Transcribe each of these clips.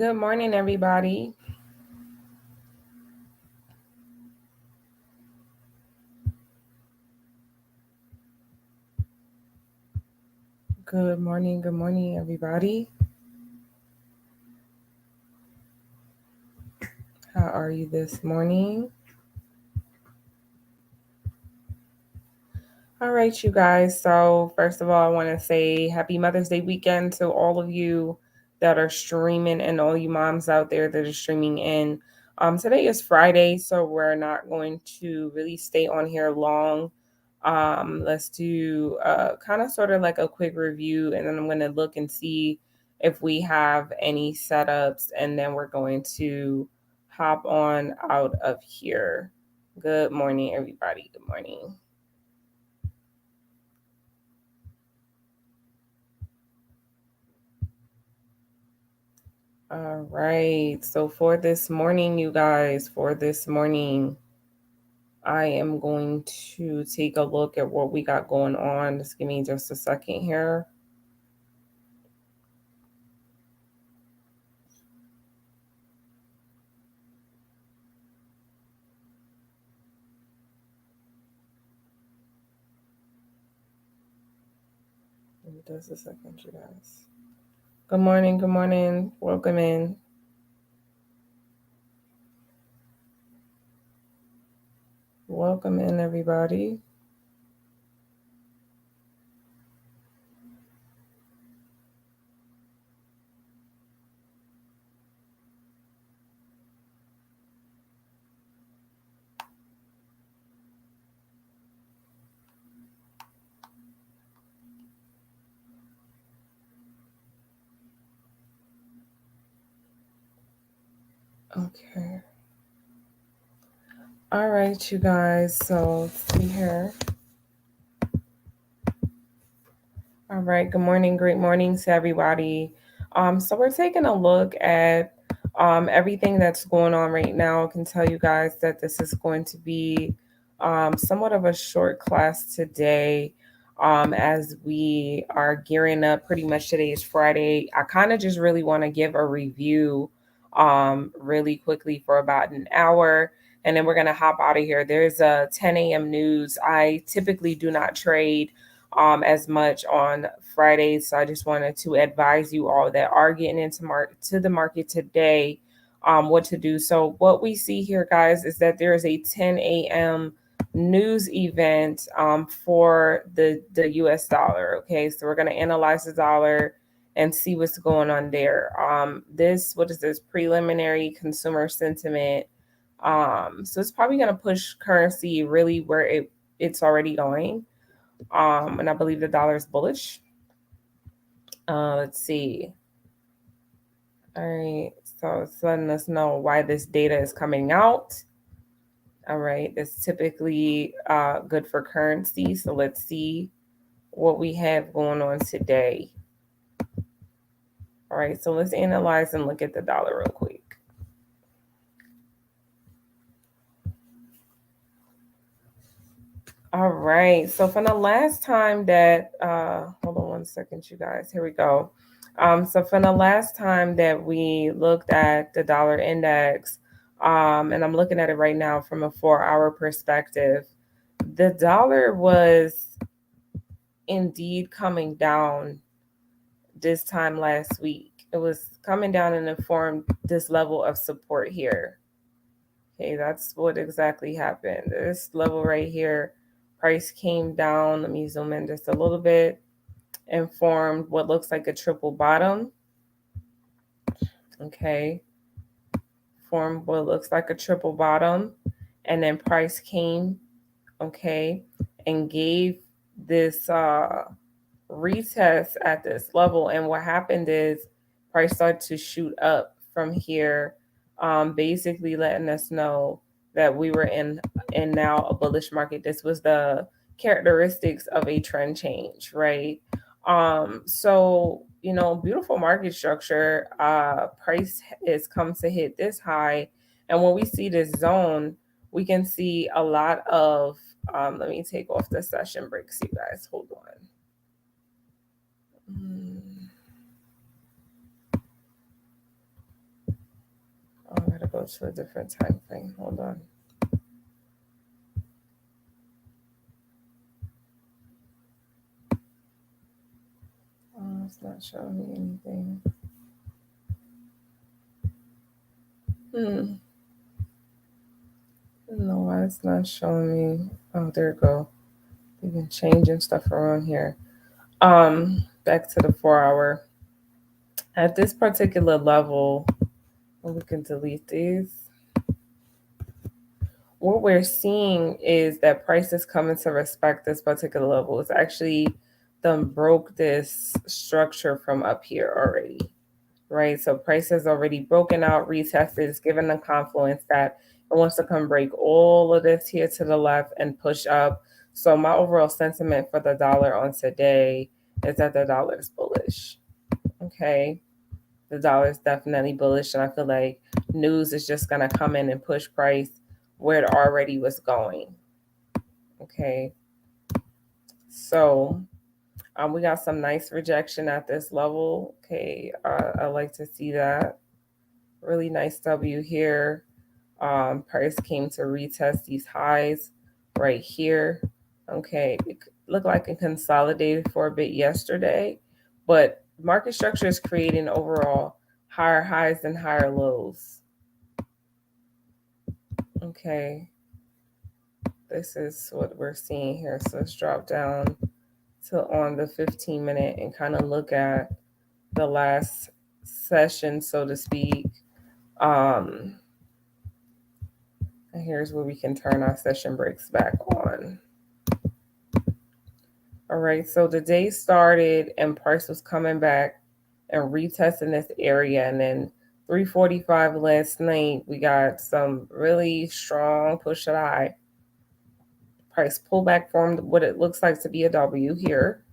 Good morning, everybody. Good morning, everybody. How are you this morning? All right, you guys. So, first of all, I want to say happy Mother's Day weekend to all of you that are streaming and all you moms out there that are streaming in. Today is Friday, so we're not going to really stay on here long. Let's do kind of sort of like a quick review, and then I'm going to look and see if we have any setups, and then we're going to hop on out of here. Good morning, everybody. Good morning. All right. So for this morning, you guys, for this morning, I am going to take a look at what we got going on. Just give me just a second here. Just a second, you guys. Good morning. Good morning. Welcome in. Welcome in, everybody. Okay. All right, you guys. So let's see here. All right. Good morning. Great morning to everybody. So we're taking a look at everything that's going on right now. I can tell you guys that this is going to be somewhat of a short class today as we are gearing up. Pretty much today is Friday. I kind of just really want to give a review really quickly for about an hour. And then we're going to hop out of here. There's a 10 a.m. news. I typically do not trade as much on Fridays. So I just wanted to advise you all that are getting into the market today what to do. So what we see here, guys, is that there is a 10 a.m. news event for the U.S. dollar. Okay, so we're going to analyze the dollar and see what's going on there. What is this preliminary consumer sentiment? So it's probably going to push currency really where it's already going. And I believe the dollar is bullish. Let's see. All right, so it's letting us know why this data is coming out. All right, it's typically good for currency. So let's see what we have going on today. All right, so let's analyze and look at the dollar real quick. All right. So from the last time that hold on one second, you guys. Here we go. So from the last time that we looked at the dollar index, and I'm looking at it right now from a 4-hour perspective, the dollar was indeed coming down this time last week. It was coming down and it formed this level of support here. Okay, that's what exactly happened. This level right here, price came down. Let me zoom in just a little bit and formed what looks like a triple bottom. Okay, formed what looks like a triple bottom. And then price came, okay, and gave this retest at this level. And what happened is price started to shoot up from here, basically letting us know that we were in now a bullish market. This was the characteristics of a trend change, right? So beautiful market structure. Price is come to hit this high, and when we see this zone, we can see a lot of. Let me take off the session breaks, you guys. Hold on. go to a different time frame. Hold on. It's not showing me anything. I don't know why it's not showing me. Oh, there we go. They've been changing stuff around here. Back to the 4 hour. At this particular level, we can delete these. What we're seeing is that prices coming to respect this particular level. It's actually done broke this structure from up here already, right? So price has already broken out, retested, it's given the confluence that it wants to come break all of this here to the left and push up. So my overall sentiment for the dollar on today is that the dollar is bullish. Okay. The dollar is definitely bullish, and I feel like news is just going to come in and push price where it already was going. Okay. So we got some nice rejection at this level. Okay. I like to see that. Really nice W here. Price came to retest these highs right here. Okay. It looked like it consolidated for a bit yesterday, but market structure is creating overall higher highs and higher lows. Okay. This is what we're seeing here. So let's drop down to on the 15-minute and kind of look at the last session, so to speak. And here's where we can turn our session breaks back on. All right, so the day started and price was coming back and retesting this area, and then 3:45 last night we got some really strong push to the high. Price pullback formed what it looks like to be a W here.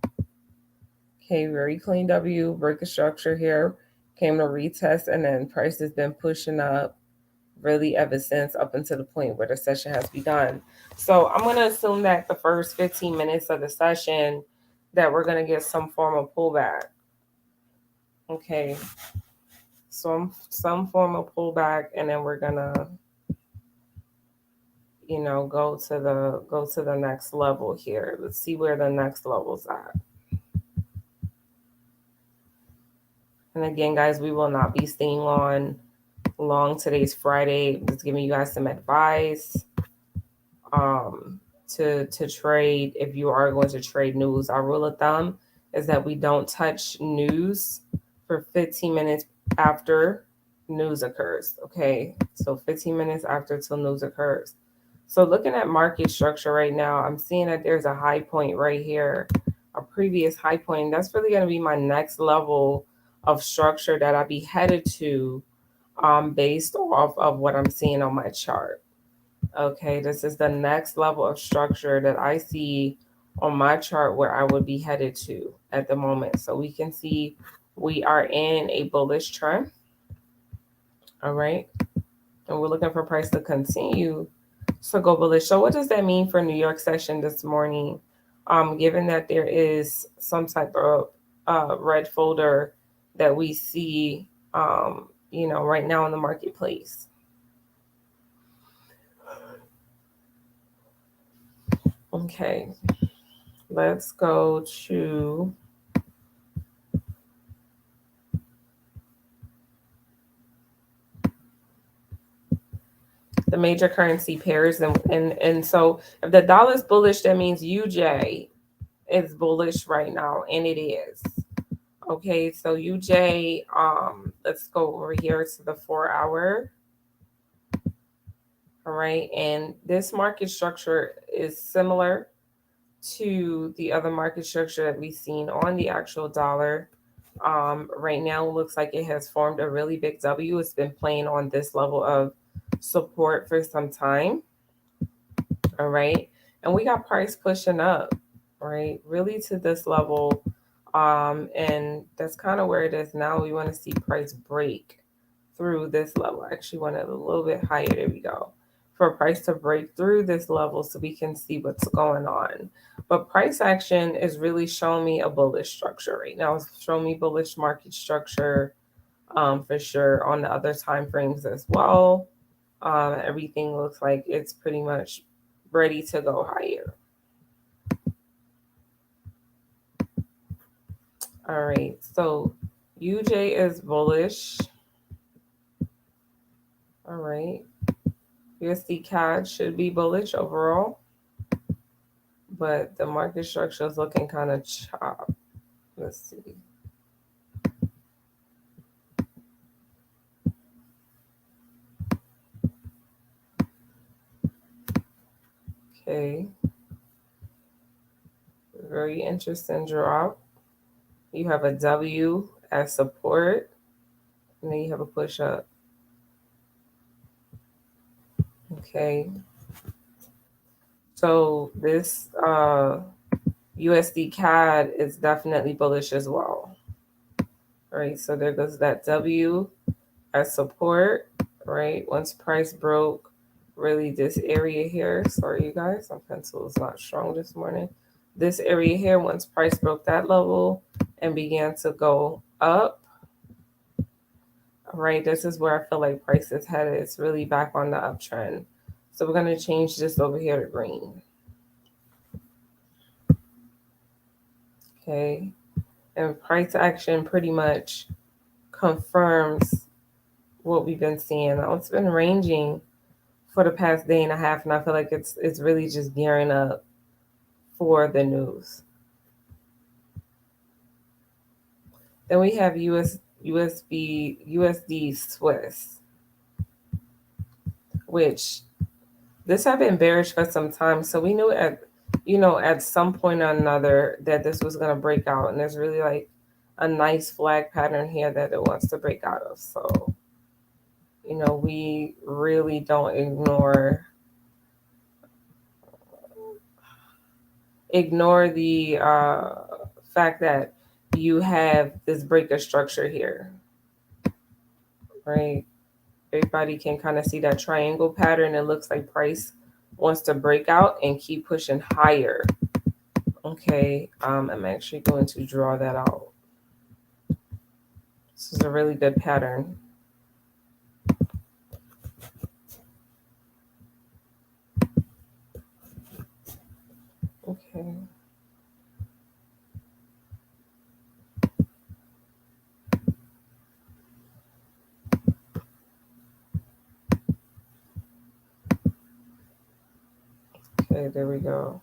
Okay, very clean W, break the structure here, came to retest, and then price has been pushing up really ever since up until the point where the session has begun. So I'm going to assume that the first 15 minutes of the session that we're going to get some form of pullback. Okay, so some form of pullback, and then we're going to go to the next level here. Let's see where the next level's at. And again, guys, we will not be staying on long. Today's Friday. Just giving you guys some advice to trade. If you are going to trade news, our rule of thumb is that we don't touch news for 15 minutes after news occurs. Okay, so 15 minutes after till news occurs. So looking at market structure right now, I'm seeing that there's a high point right here, a previous high point. That's really going to be my next level of structure that I'll be headed to based off of what I'm seeing on my chart. Okay, this is the next level of structure that I see on my chart where I would be headed to at the moment. So we can see we are in a bullish trend. All right. And we're looking for price to continue to go bullish. So what does that mean for New York session this morning? Given that there is some type of red folder that we see, right now in the marketplace. Okay, let's go to the major currency pairs. And so if the dollar is bullish, that means UJ is bullish right now, and it is. Okay, so UJ, let's go over here to the 4 hour. All right, and this market structure is similar to the other market structure that we've seen on the actual dollar. Right now, it looks like it has formed a really big W. It's been playing on this level of support for some time. All right, and we got price pushing up, right, really to this level. And that's kind of where it is now. We want to see price break through this level. I actually want it a little bit higher. There we go. For price to break through this level so we can see what's going on. But price action is really showing me a bullish structure right now. It's showing me bullish market structure for sure on the other time frames as well. Everything looks like it's pretty much ready to go higher. All right, so UJ is bullish. All right, USD CAD should be bullish overall, but the market structure is looking kind of chopped. Let's see. Okay, very interesting drop. You have a W as support, and then you have a push up. Okay, so this USD CAD is definitely bullish as well. All right, so there goes that W as support, right? Once price broke really this area here, sorry you guys, my pencil is not strong this morning. This area here, once price broke that level and began to go up, right, this is where I feel like price is headed. It's really back on the uptrend. So we're going to change this over here to green. Okay, and price action pretty much confirms what we've been seeing. Now it's been ranging for the past day and a half, and I feel like it's really just gearing up for the news. Then we have USD Swiss, which this had been bearish for some time, so we knew at some point or another that this was going to break out, and there's really like a nice flag pattern here that it wants to break out of. So we really don't ignore the fact that you have this breaker structure here, right? Everybody can kind of see that triangle pattern. It looks like price wants to break out and keep pushing higher. Okay, I'm actually going to draw that out. This is a really good pattern. Okay. Okay, there we go.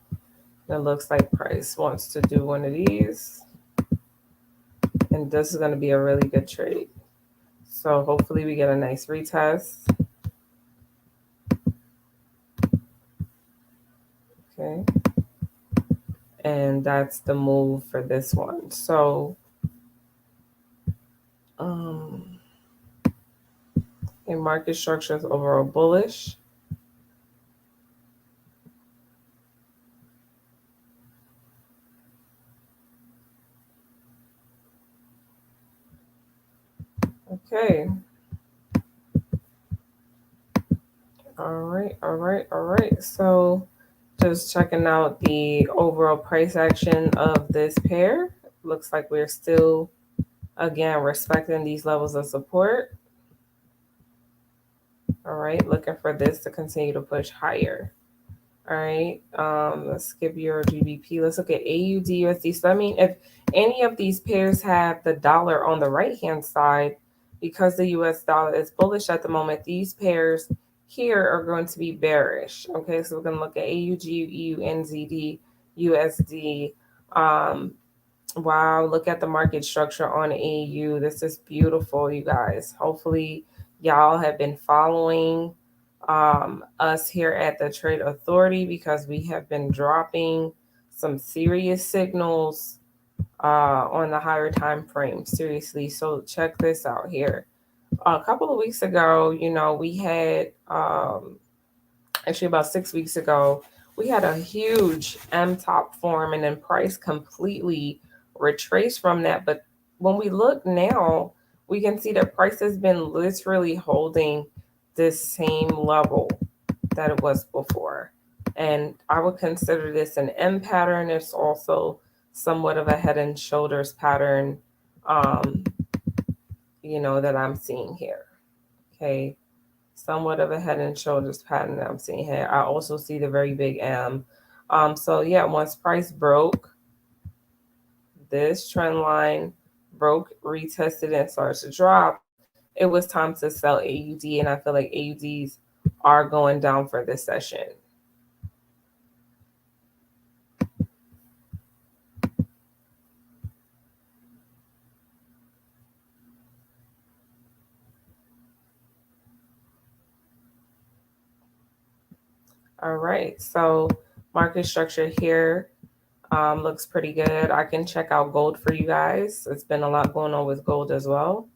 It looks like price wants to do one of these. And this is going to be a really good trade. So hopefully we get a nice retest. Okay. And that's the move for this one. So in market structure is overall bullish. Okay. All right. So just checking out the overall price action of this pair. Looks like we're still, again, respecting these levels of support. All right, looking for this to continue to push higher. All right, let's skip Euro GBP. Let's look at AUD USD. So I mean, if any of these pairs have the dollar on the right-hand side, because the US dollar is bullish at the moment, these pairs here are going to be bearish. Okay, so we're going to look at AUG, EU, NZD, USD. Wow, look at the market structure on AU. This is beautiful, you guys. Hopefully, y'all have been following us here at the Trade Authority, because we have been dropping some serious signals on the higher time frame. Seriously, so check this out here. A couple of weeks ago, we had actually about 6 weeks ago, we had a huge M-top form, and then price completely retraced from that. But when we look now, we can see that price has been literally holding this same level that it was before. And I would consider this an M pattern. It's also somewhat of a head and shoulders pattern, that I'm seeing here. Okay. somewhat of a head and shoulders pattern that I'm seeing here. I also see the very big M. So yeah, once price broke this trend line, broke, retested, and started to drop, it was time to sell AUD, and I feel like AUDs are going down for this session. All right, so market structure here looks pretty good. I can check out gold for you guys. It's been a lot going on with gold as well.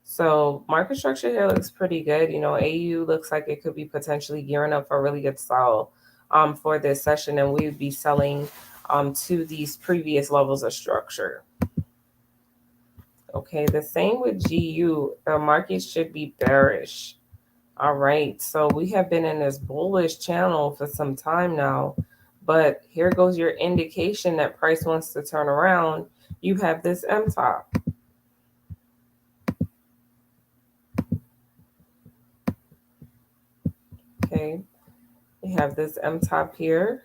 So market structure here looks pretty good. You know, AU looks like it could be potentially gearing up for a really good sell for this session, and we would be selling to these previous levels of structure. Okay, the same with GU. The market should be bearish. All right, so we have been in this bullish channel for some time now, but here goes your indication that price wants to turn around. You have this M top. Okay, you have this M top here.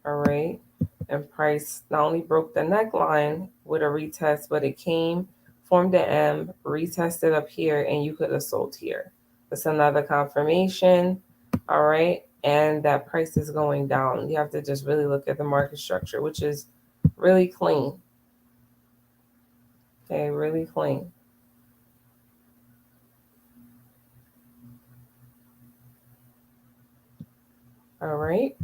All right, and price not only broke the neckline with a retest, but it came, formed an M, retested up here, and you could have sold here. That's another confirmation. All right, and that price is going down. You have to just really look at the market structure, which is really clean. Okay, really clean. All right.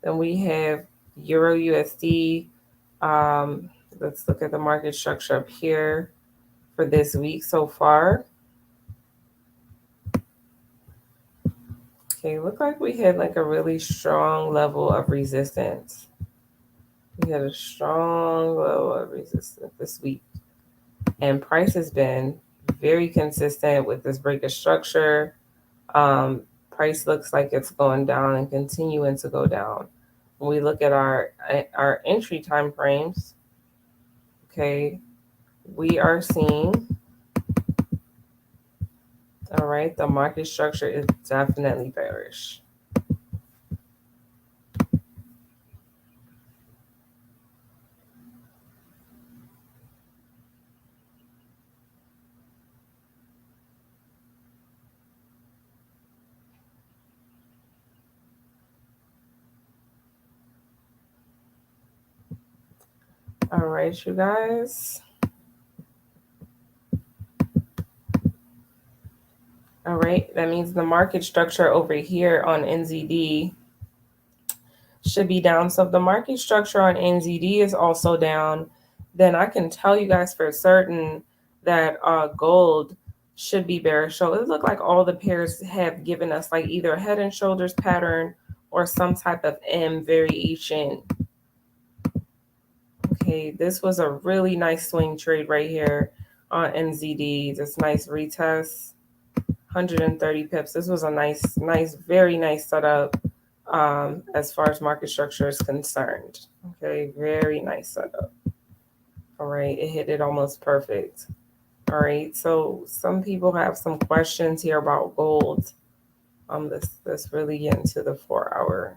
Then we have Euro USD. Let's look at the market structure up here for this week so far. Okay, look like we had like a really strong level of resistance. We had a strong level of resistance this week. And price has been very consistent with this break of structure. Price looks like it's going down and continuing to go down. When we look at our entry time frames, okay, we are seeing, all right, the market structure is definitely bearish. All right, you guys. All right, that means the market structure over here on NZD should be down. So if the market structure on NZD is also down, then I can tell you guys for certain that gold should be bearish. So it looked like all the pairs have given us like either a head and shoulders pattern or some type of M variation. Okay, this was a really nice swing trade right here on NZD. This nice retest, 130 pips. This was a nice, very nice setup as far as market structure is concerned. Okay, very nice setup. All right, it hit it almost perfect. All right, so some people have some questions here about gold. Let's really get into the 4 hour.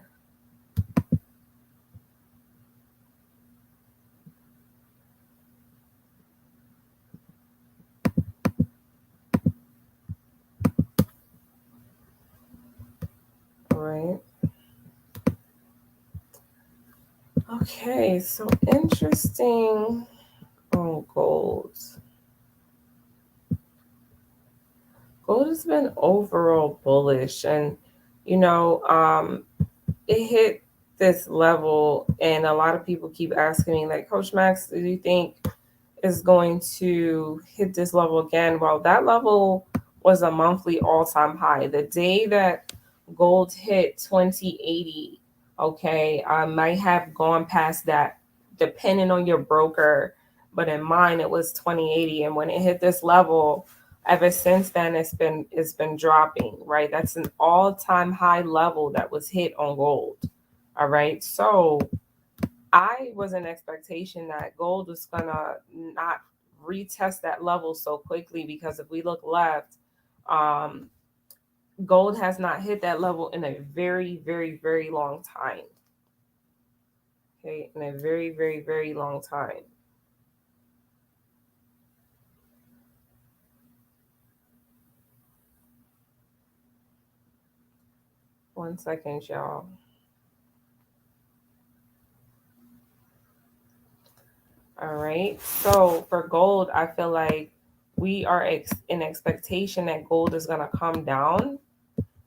All right. Okay, so interesting on gold. Gold has been overall bullish, and you know, it hit this level, and a lot of people keep asking me, like, Coach Max, do you think is going to hit this level again? Well, that level was a monthly all-time high. The day that gold hit 2080, okay, I might have gone past that, depending on your broker, but in mine it was 2080, and when it hit this level, ever since then it's been dropping, right? That's an all-time high level that was hit on gold. All right, so I was an expectation that gold was gonna not retest that level so quickly, because if we look left, Gold has not hit that level in a very, very, very long time. Okay, in a very, very, very long time. One second, y'all. All right. So for gold, I feel like we are in expectation that gold is going to come down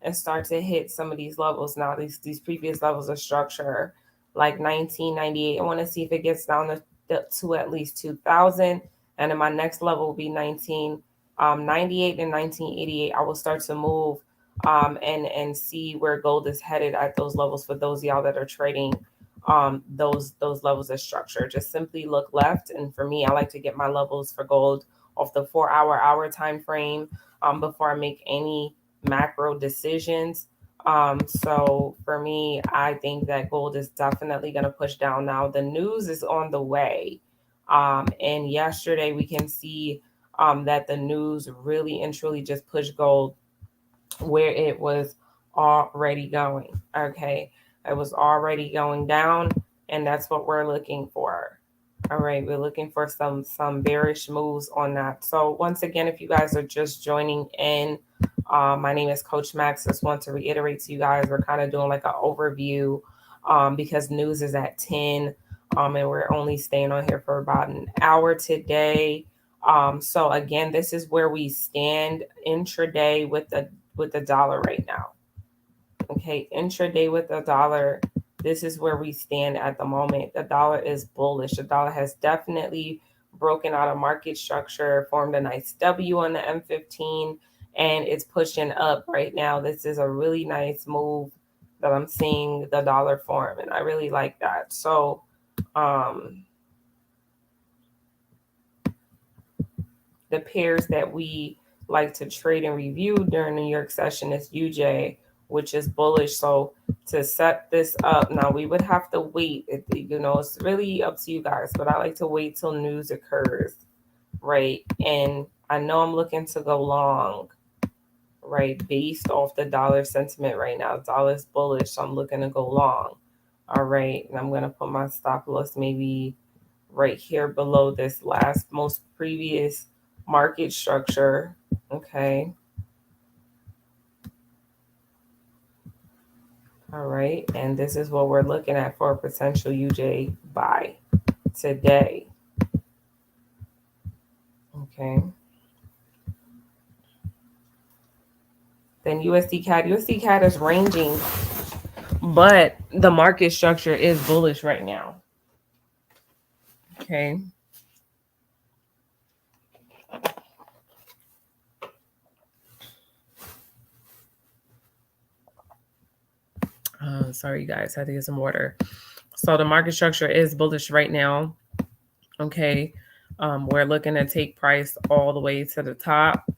and start to hit some of these levels now, these previous levels of structure, like 1998. I want to see if it gets down to at least 2000. And then my next level will be 1998 and 1988. I will start to move and see where gold is headed at those levels for those of y'all that are trading those levels of structure. Just simply look left. And for me, I like to get my levels for gold off the 4 hour time frame before I make any macro decisions. So for me, I think that gold is definitely going to push down now. The news is on the way. And yesterday we can see that the news really and truly just pushed gold where it was already going. Okay. It was already going down, and that's what we're looking for. All right, we're looking for some bearish moves on that. So once again, if you guys are just joining in, my name is Coach Max. Just want to reiterate to you guys, we're kind of doing like an overview because news is at 10, and we're only staying on here for about an hour today. So again, this is where we stand intraday with the dollar right now. Okay, intraday with the dollar. This is where we stand at the moment. The dollar is bullish. The dollar has definitely broken out of market structure, formed a nice W on the M15, and it's pushing up right now. This is a really nice move that I'm seeing the dollar form, and I really like that. So, the pairs that we like to trade and review during the New York session is UJ, which is bullish. So to set this up, now we would have to wait. It's really up to you guys, but I like to wait till news occurs, right? And I know I'm looking to go long, right, based off the dollar sentiment right now. Dollar's bullish, so I'm looking to go long. All right, and I'm gonna put my stop loss maybe right here below this last most previous market structure. Okay. All right. And this is what we're looking at for a potential UJ buy today. Okay. Then USD CAD. USD CAD is ranging, but the market structure is bullish right now. Okay. Sorry, you guys, I had to get some water. So the market structure is bullish right now. Okay. We're looking to take price all the way to the top.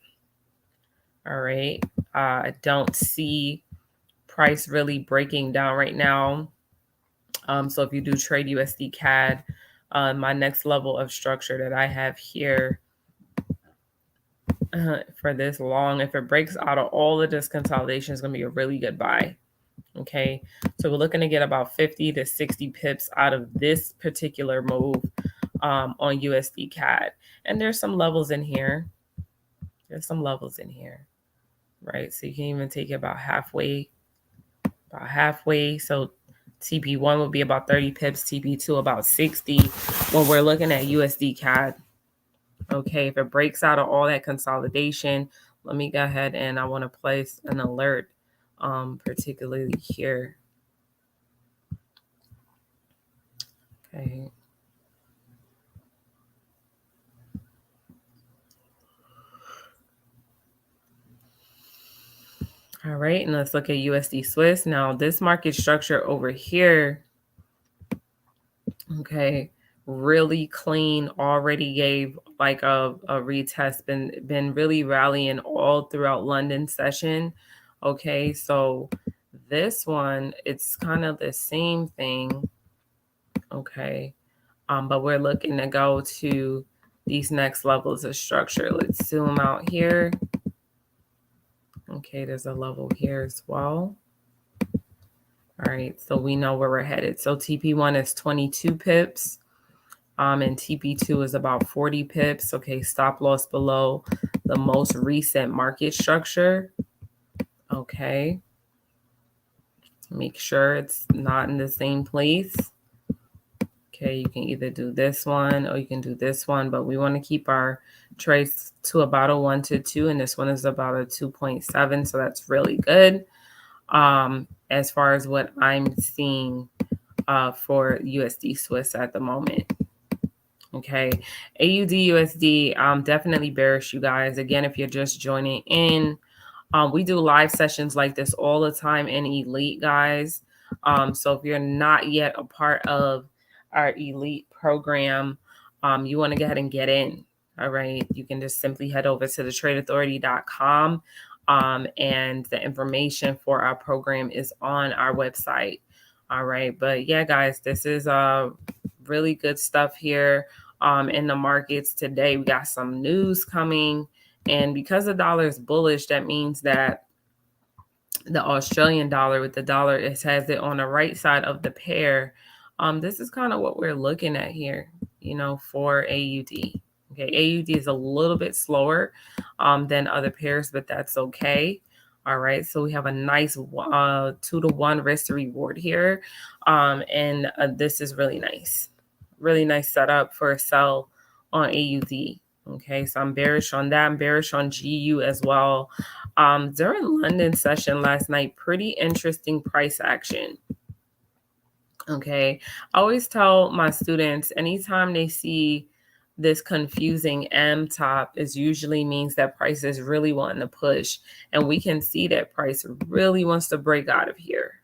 All right. I don't see price really breaking down right now. So if you do trade USD CAD, my next level of structure that I have here for this long, if it breaks out of all of this consolidation, is going to be a really good buy. Okay. So we're looking to get about 50 to 60 pips out of this particular move on USD CAD. And there's some levels in here. There's some levels in here, right? So you can even take it about halfway. So TP1 would be about 30 pips, TP2 about 60 when we're looking at USD CAD. Okay, if it breaks out of all that consolidation, let me go ahead and I want to place an alert, particularly here. Okay. All right, and let's look at USD Swiss. Now, this market structure over here, okay, really clean, already gave like a retest, been really rallying all throughout London session. Okay, so this one, it's kind of the same thing. Okay, but we're looking to go to these next levels of structure. Let's zoom out here. Okay, there's a level here as well. All right, so we know where we're headed. So TP1 is 22 pips. And TP2 is about 40 pips. Okay, stop loss below the most recent market structure. Okay. Make sure it's not in the same place. Okay, you can either do this one or you can do this one, but we want to keep our trace to about a 1 to 2, and this one is about a 2.7, so that's really good. As far as what I'm seeing for USD Swiss at the moment. Okay, AUD USD, definitely bearish, you guys. Again, if you're just joining in, we do live sessions like this all the time in Elite, guys. So if you're not yet a part of our Elite program, you want to go ahead and get in. All right, you can just simply head over to thetradeauthority.com, and the information for our program is on our website. All right, but yeah, guys, this is really good stuff here in the markets today. We got some news coming. And because the dollar is bullish, that means that the Australian dollar with the dollar, it has it on the right side of the pair. This is kind of what we're looking at here, for AUD. Okay, AUD is a little bit slower than other pairs, but that's okay. All right, so we have a nice 2-to-1 risk to reward here. And this is really nice. Really nice setup for a sell on AUD. Okay, so I'm bearish on that. I'm bearish on GU as well. During London session last night, pretty interesting price action. Okay, I always tell my students anytime they see this confusing M top, is usually means that price is really wanting to push, and we can see that price really wants to break out of here.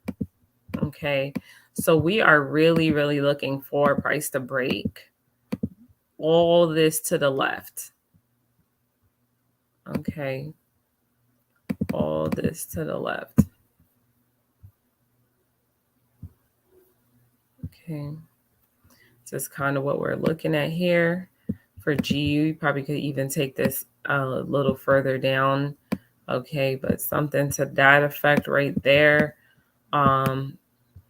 Okay, so we are really, really looking for price to break all this to the left. Okay, all this to the left. Okay, so it's kind of what we're looking at here. For GU, you probably could even take this a little further down. Okay, but something to that effect right there. And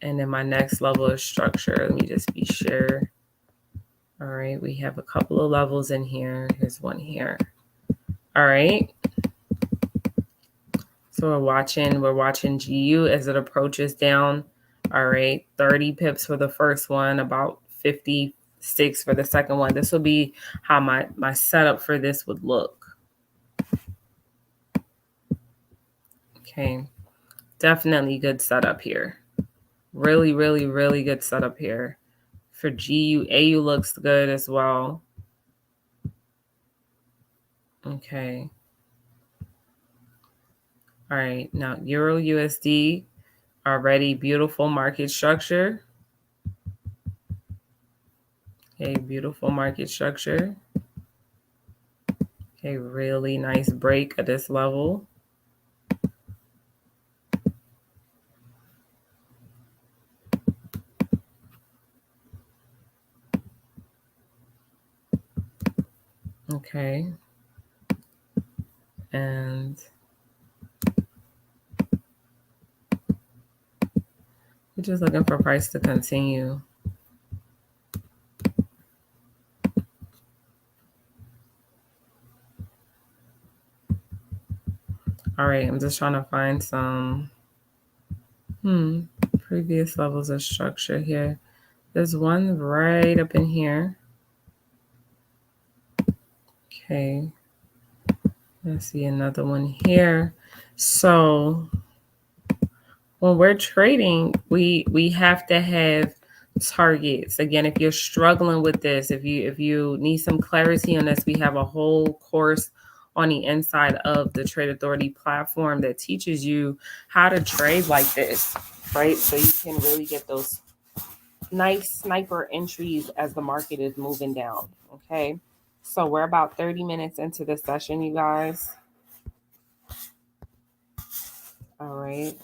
then my next level of structure, let me just be sure. All right, we have a couple of levels in here. Here's one here. All right. So we're watching GU as it approaches down. All right, 30 pips for the first one, about 56 for the second one. This will be how my setup for this would look. Okay, definitely good setup here. Really, really, really good setup here. For GU, AU looks good as well. Okay. All right, now Euro USD, already beautiful market structure. Okay, beautiful market structure. Okay, really nice break at this level. Okay. And we're just looking for price to continue. All right, I'm just trying to find some previous levels of structure here. There's one right up in here. Okay. Let's see another one here. So when we're trading, we have to have targets. Again, if you're struggling with this, if you need some clarity on this, we have a whole course on the inside of the Trade Authority platform that teaches you how to trade like this, right? So you can really get those nice sniper entries as the market is moving down. Okay, so we're about 30 minutes into the session, you guys. All right,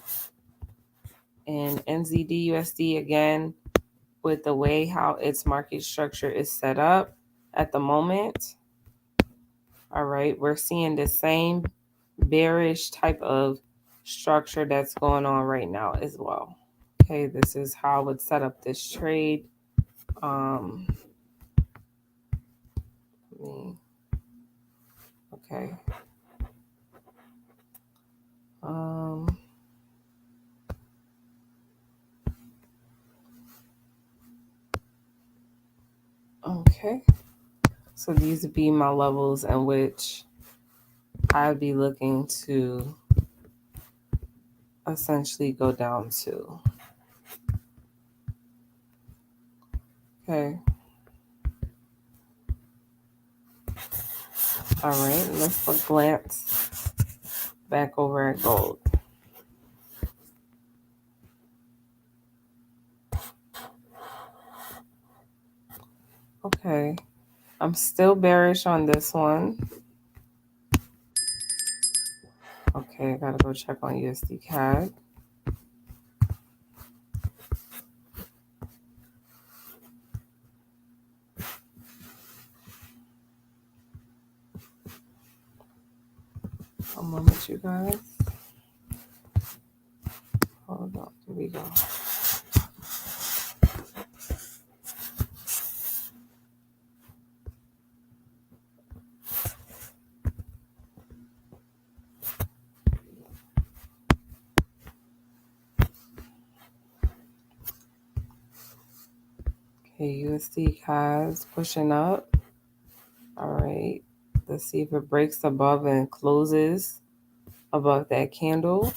and NZD USD again, with the way how its market structure is set up at the moment. All right, we're seeing the same bearish type of structure that's going on right now as well. Okay, this is how I would set up this trade. Okay. Okay. So these would be my levels in which I'd be looking to essentially go down to. Okay. All right. Let's glance back over at gold. Okay. I'm still bearish on this one. Okay, I gotta go check on USD CAD. A moment, you guys. Hold on, here we go. Okay, USD CAD is pushing up. All right, let's see if it breaks above and closes above that candle.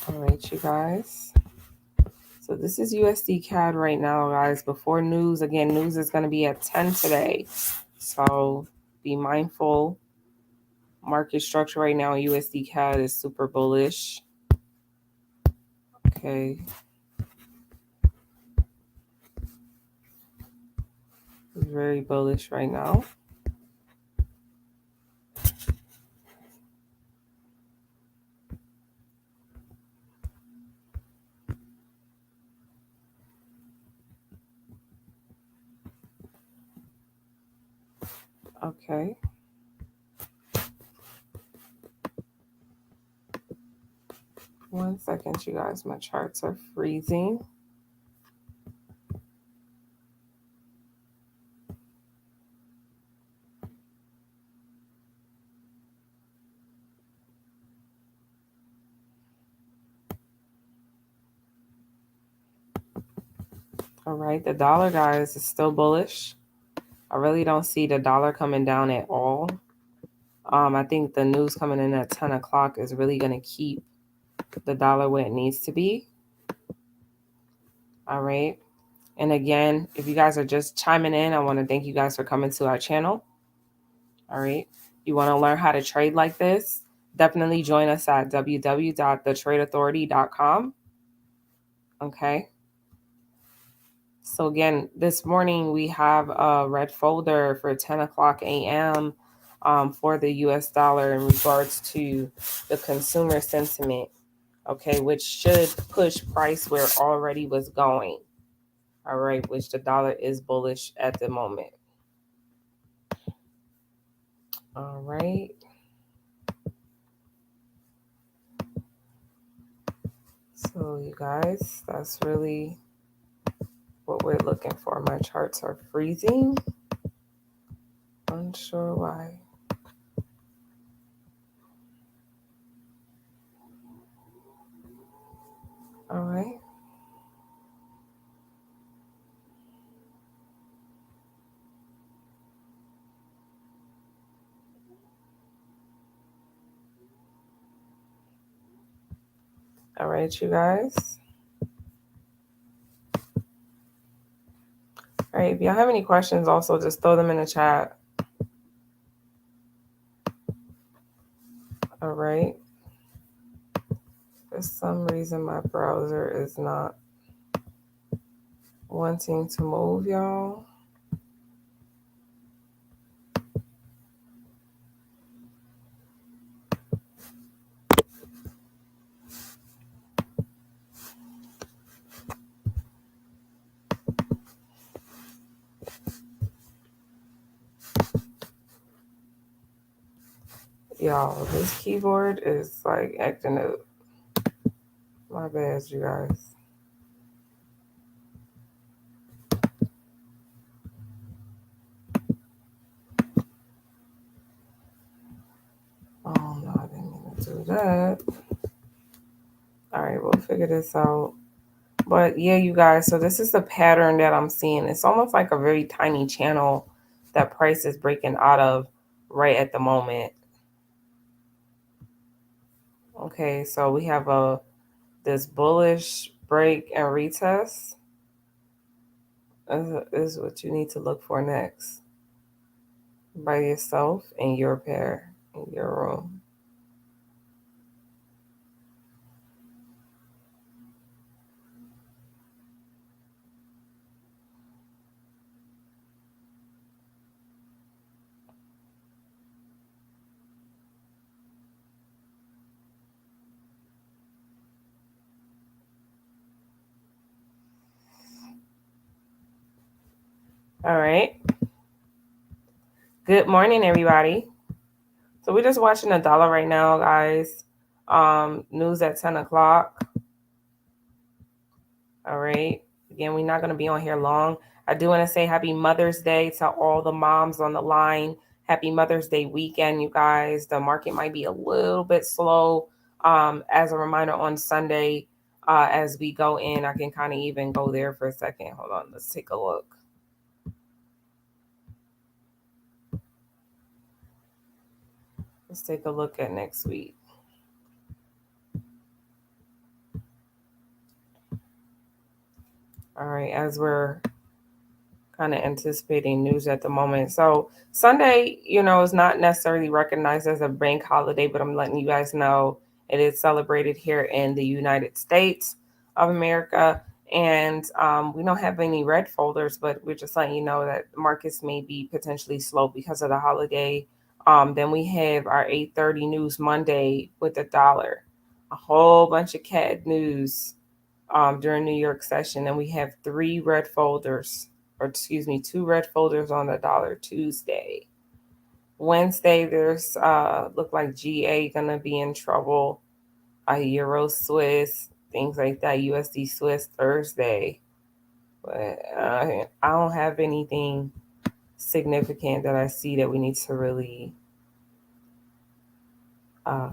All right, you guys. So this is USD CAD right now, guys. Before news, again, news is going to be at 10 today. So be mindful. Market structure right now, USD CAD is super bullish. Okay. It's very bullish right now. Okay. One second, you guys. My charts are freezing. All right. The dollar, guys, is still bullish. I really don't see the dollar coming down at all. I think the news coming in at 10 o'clock is really going to keep the dollar where it needs to be. All right. And again, if you guys are just chiming in, I want to thank you guys for coming to our channel. All right. You want to learn how to trade like this? Definitely join us at www.thetradeauthority.com. Okay. So again, this morning we have a red folder for 10 o'clock a.m. For the US dollar in regards to the consumer sentiment, okay, which should push price where it already was going. All right, which the dollar is bullish at the moment. All right. So you guys, that's really what we're looking for. My charts are freezing. Unsure why. All right. All right, you guys. All right, if y'all have any questions, also just throw them in the chat. All right. For some reason, my browser is not wanting to move, y'all. Y'all, this keyboard is like acting up. My bad, you guys. Oh no, I didn't mean to do that. All right, we'll figure this out. But yeah, you guys, so this is the pattern that I'm seeing. It's almost like a very tiny channel that price is breaking out of right at the moment. Okay, so we have this bullish break and retest is what you need to look for next by yourself in your pair in your room. All right. Good morning, everybody. So we're just watching the dollar right now, guys. News at 10 o'clock. All right. Again, we're not going to be on here long. I do want to say happy Mother's Day to all the moms on the line. Happy Mother's Day weekend, you guys. The market might be a little bit slow. As a reminder, on Sunday, as we go in, I can kind of even go there for a second. Hold on. Let's take a look. Let's take a look at next week. All right. As we're kind of anticipating news at the moment. So Sunday, is not necessarily recognized as a bank holiday, but I'm letting you guys know it is celebrated here in the United States of America. And we don't have any red folders, but we're just letting you know that markets may be potentially slow because of the holiday. Then we have our 8:30 news Monday with the dollar, a whole bunch of CAD news during New York session, and we have three red folders, or excuse me, two red folders on the dollar Tuesday. Wednesday, there's look like GA gonna be in trouble. Euro Swiss, things like that. USD Swiss Thursday, but I don't have anything significant that I see that we need to really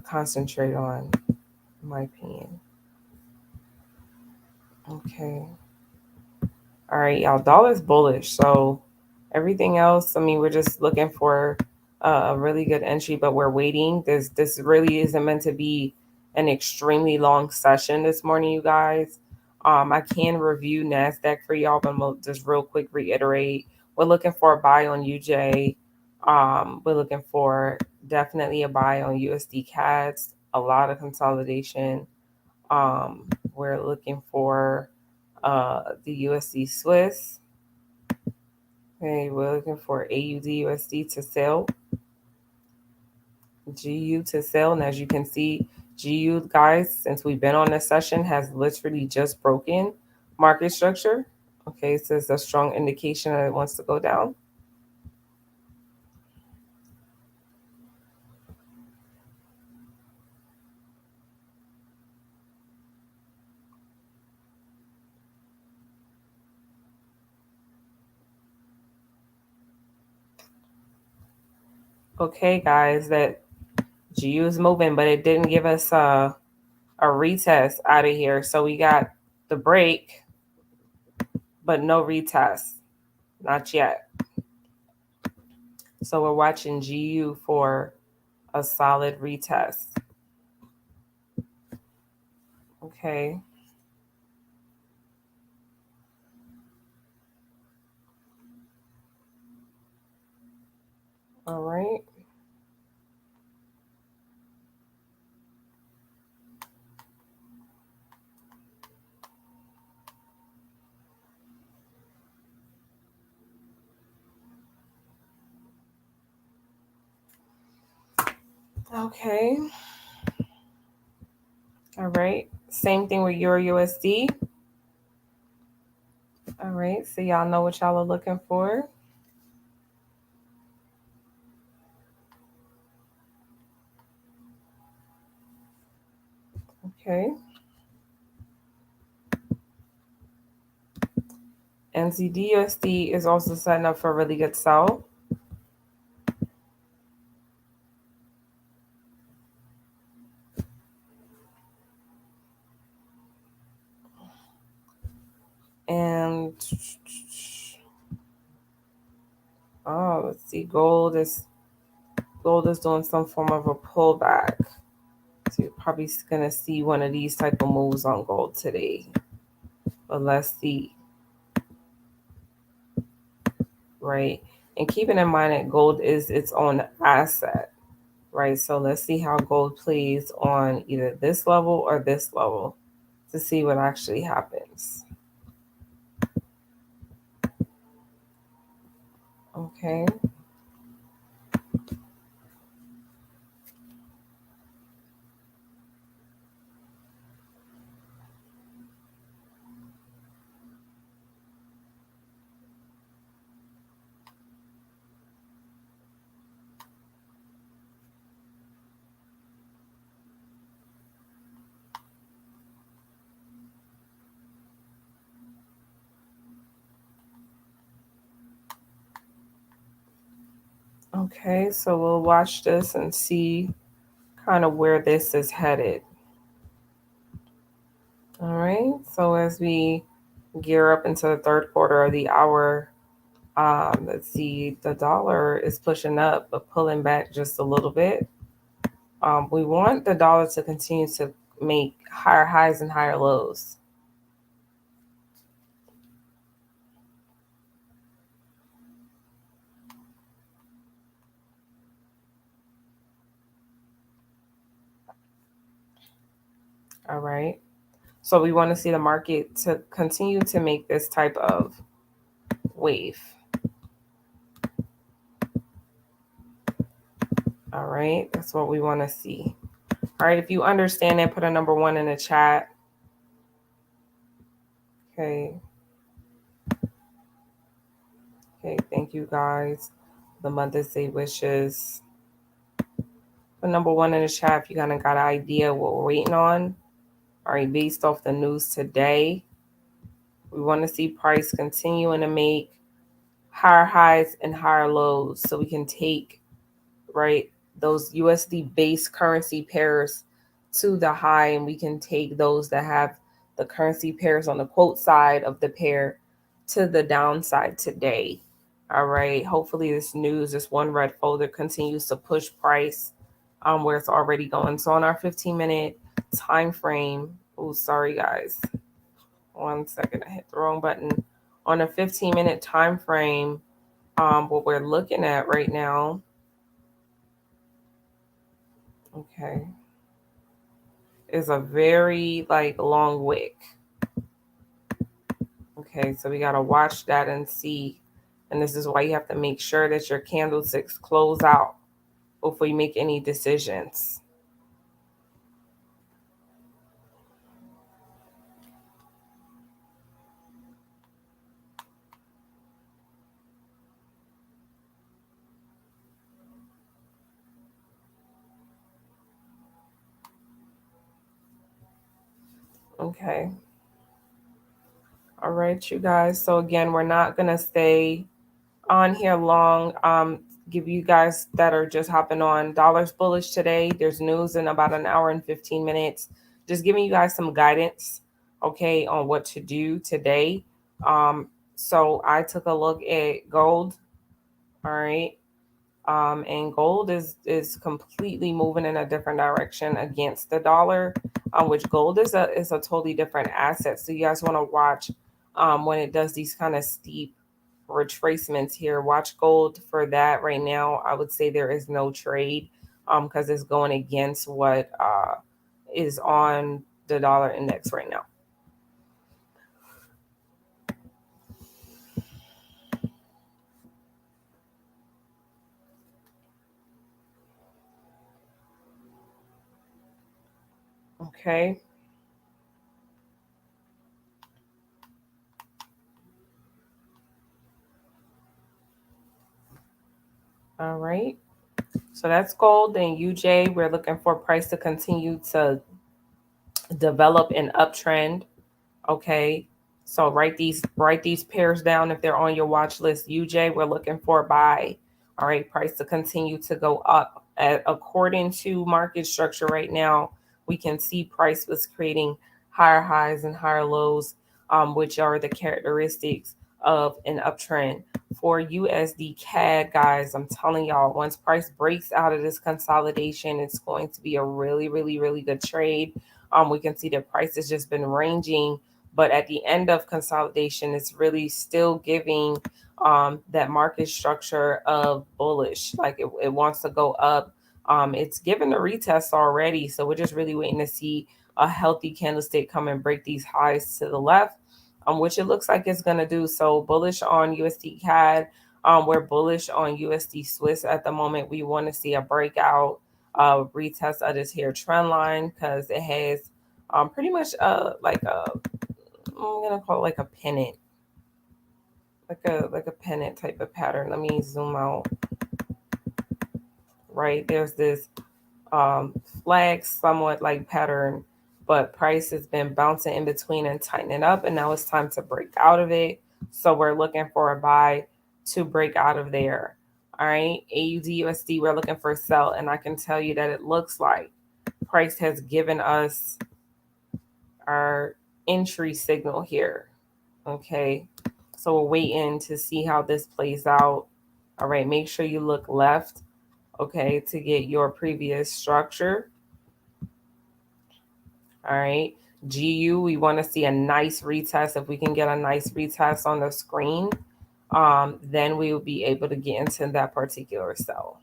concentrate on, in my opinion. Okay. All right, y'all. Dollar's bullish. So everything else, I mean, we're just looking for a really good entry, but we're waiting. This really isn't meant to be an extremely long session this morning, you guys. I can review Nasdaq for y'all, but we'll just real quick reiterate. We're looking for a buy on UJ. We're looking for definitely a buy on USD CADs. A lot of consolidation. We're looking for the USD Swiss. Okay, we're looking for AUD USD to sell, GU to sell. And as you can see, GU, guys, since we've been on this session, has literally just broken market structure. Okay, so it's a strong indication that it wants to go down. Okay, guys, that GU is moving, but it didn't give us a retest out of here. So we got the break, but no retest. Not yet. So we're watching GU for a solid retest. Okay. All right. Okay. All right. Same thing with Euro USD. All right. So y'all know what y'all are looking for. Okay. NZDUSD is also setting up for a really good sell. And let's see, gold is doing some form of a pullback. So you're probably gonna see one of these type of moves on gold today. But let's see. Right. And keeping in mind that gold is its own asset, right? So let's see how gold plays on either this level or this level to see what actually happens. Okay. Okay, so we'll watch this and see kind of where this is headed. All right, so as we gear up into the third quarter of the hour, let's see, the dollar is pushing up but pulling back just a little bit. We want the dollar to continue to make higher highs and higher lows. All right. So we want to see the market to continue to make this type of wave. All right. That's what we want to see. All right. If you understand it, put a number 1 in the chat. Okay. Okay. Thank you guys. The Mother's Day wishes. Put number 1 in the chat if you kind of got an idea what we're waiting on. All right. Based off the news today, we want to see price continuing to make higher highs and higher lows so we can take, right, those USD based currency pairs to the high, and we can take those that have the currency pairs on the quote side of the pair to the downside today. All right. Hopefully this news, this one red folder continues to push price where it's already going. So on our 15-minute time frame, oh, sorry guys. 1 second, I hit the wrong button. On a 15-minute time frame, what we're looking at right now, okay, is a very long wick. Okay, so we got to watch that and see. And this is why you have to make sure that your candlesticks close out before you make any decisions. Okay. All right, you guys. So again, we're not going to stay on here long. Give you guys that are just hopping on, dollars bullish today. There's news in about an hour and 15 minutes. Just giving you guys some guidance, okay, on what to do today. So I took a look at gold. All right. And gold is completely moving in a different direction against the dollar, which gold is a totally different asset. So you guys want to watch when it does these kind of steep retracements here. Watch gold for that. Right now, I would say there is no trade because it's going against what is on the dollar index right now. Okay. All right. So that's gold. And UJ, we're looking for price to continue to develop an uptrend. Okay. So write these pairs down if they're on your watch list. UJ, we're looking for a buy. All right, price to continue to go up. According to market structure right now, we can see price was creating higher highs and higher lows, which are the characteristics of an uptrend. For USD CAD, guys, I'm telling y'all, once price breaks out of this consolidation, it's going to be a really, really, really good trade. We can see that price has just been ranging, but at the end of consolidation, it's really still giving that market structure of bullish. Like it wants to go up. It's given the retest already, so we're just really waiting to see a healthy candlestick come and break these highs to the left, which it looks like it's going to do. So bullish on USD CAD. We're bullish on USD Swiss at the moment. We want to see a breakout, retest of this here trend line because it has pretty much like a, I'm gonna call it like a pennant, like a pennant type of pattern. Let me zoom out. Right there's this flag somewhat like pattern, but price has been bouncing in between and tightening up, and now it's time to break out of it. So we're looking for a buy to break out of there. All right, AUD USD, we're looking for a sell, and I can tell you that it looks like price has given us our entry signal here. Okay, so we're waiting to see how this plays out. All right, make sure you look left, okay, to get your previous structure. All right, GU, we want to see a nice retest. If we can get a nice retest on the screen, then we will be able to get into that particular cell.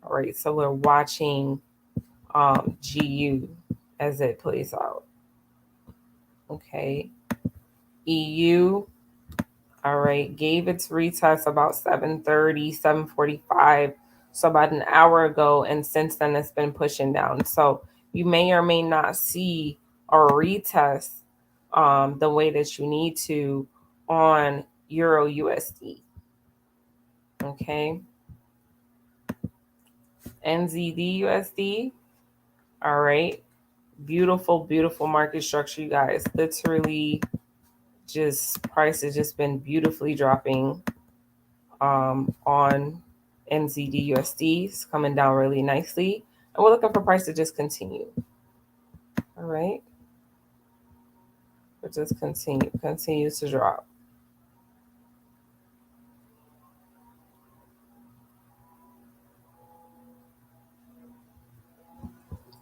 All right, so we're watching GU as it plays out. Okay, EU, all right, gave its retest about 7:30, 7:45, so about an hour ago, and since then it's been pushing down. So you may or may not see a retest the way that you need to on Euro USD. Okay, NZD USD. All right, beautiful, beautiful market structure, you guys. Literally, just price has just been beautifully dropping on NZD USD. It's coming down really nicely. And we're looking for price to just continue. All right. It just continues to drop.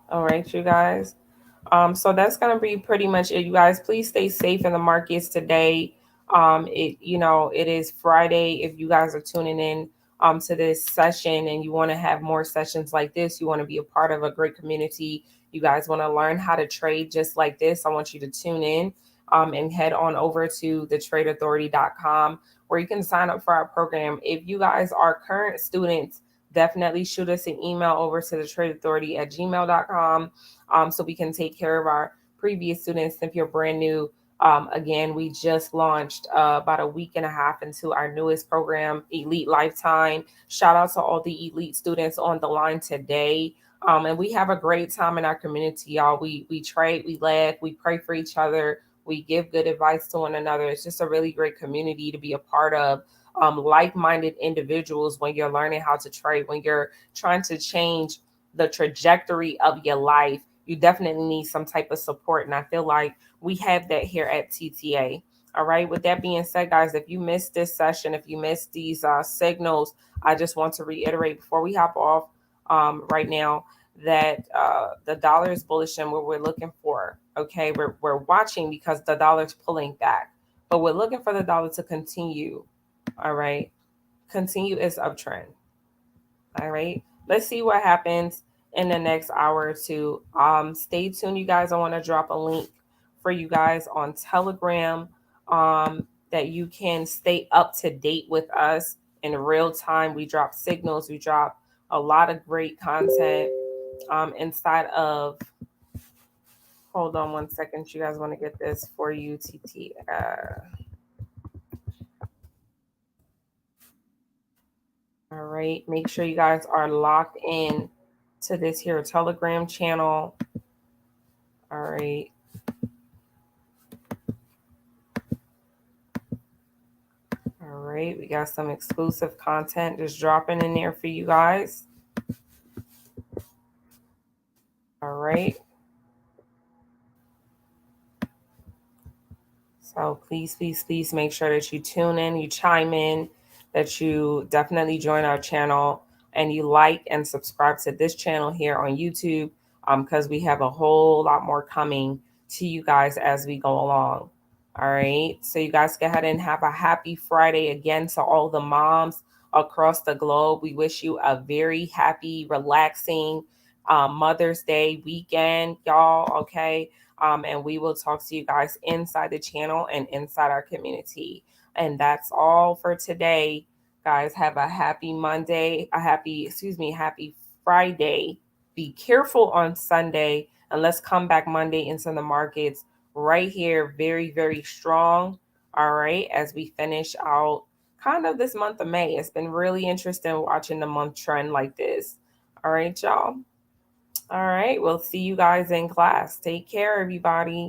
All right, you guys. So that's gonna be pretty much it. You guys, please stay safe in the markets today. It is Friday. If you guys are tuning in to this session and you want to have more sessions like this, you want to be a part of a great community, you guys want to learn how to trade just like this, I want you to tune in and head on over to thetradeauthority.com where you can sign up for our program. If you guys are current students, definitely shoot us an email over to thetradeauthority@gmail.com so we can take care of our previous students. If you're brand new, again, we just launched about a week and a half into our newest program, Elite Lifetime. Shout out to all the elite students on the line today. And we have a great time in our community, y'all. We trade, we laugh, we pray for each other, we give good advice to one another. It's just a really great community to be a part of. Like-minded individuals when you're learning how to trade, when you're trying to change the trajectory of your life, you definitely need some type of support. And I feel like we have that here at TTA. All right. With that being said, guys, if you missed this session, if you missed these signals, I just want to reiterate before we hop off right now that the dollar is bullish and what we're looking for. Okay. We're watching because the dollar's pulling back, but we're looking for the dollar to continue. All right. Continue its uptrend. All right. Let's see what happens in the next hour or two. Stay tuned, you guys. I want to drop a link for you guys on Telegram that you can stay up to date with us in real time. We drop signals. We drop a lot of great content inside of. Hold on one second. You guys want to get this for you, TT. All right. Make sure you guys are locked in to this here Telegram channel. All right. All right. We got some exclusive content just dropping in there for you guys. All right. So please, please, please make sure that you tune in, you chime in, that you definitely join our channel and you like and subscribe to this channel here on YouTube, because we have a whole lot more coming to you guys as we go along. All right. So you guys go ahead and have a happy Friday again to all the moms across the globe. We wish you a very happy, relaxing Mother's Day weekend, y'all. Okay. And we will talk to you guys inside the channel and inside our community. And that's all for today, guys. Have a happy Monday, happy Friday. Be careful on Sunday, and let's come back Monday into the markets right here, very, very strong. All right, as we finish out kind of this month of May. It's been really interesting watching the month trend like this. All right, y'all. All right, we'll see you guys in class. Take care, everybody.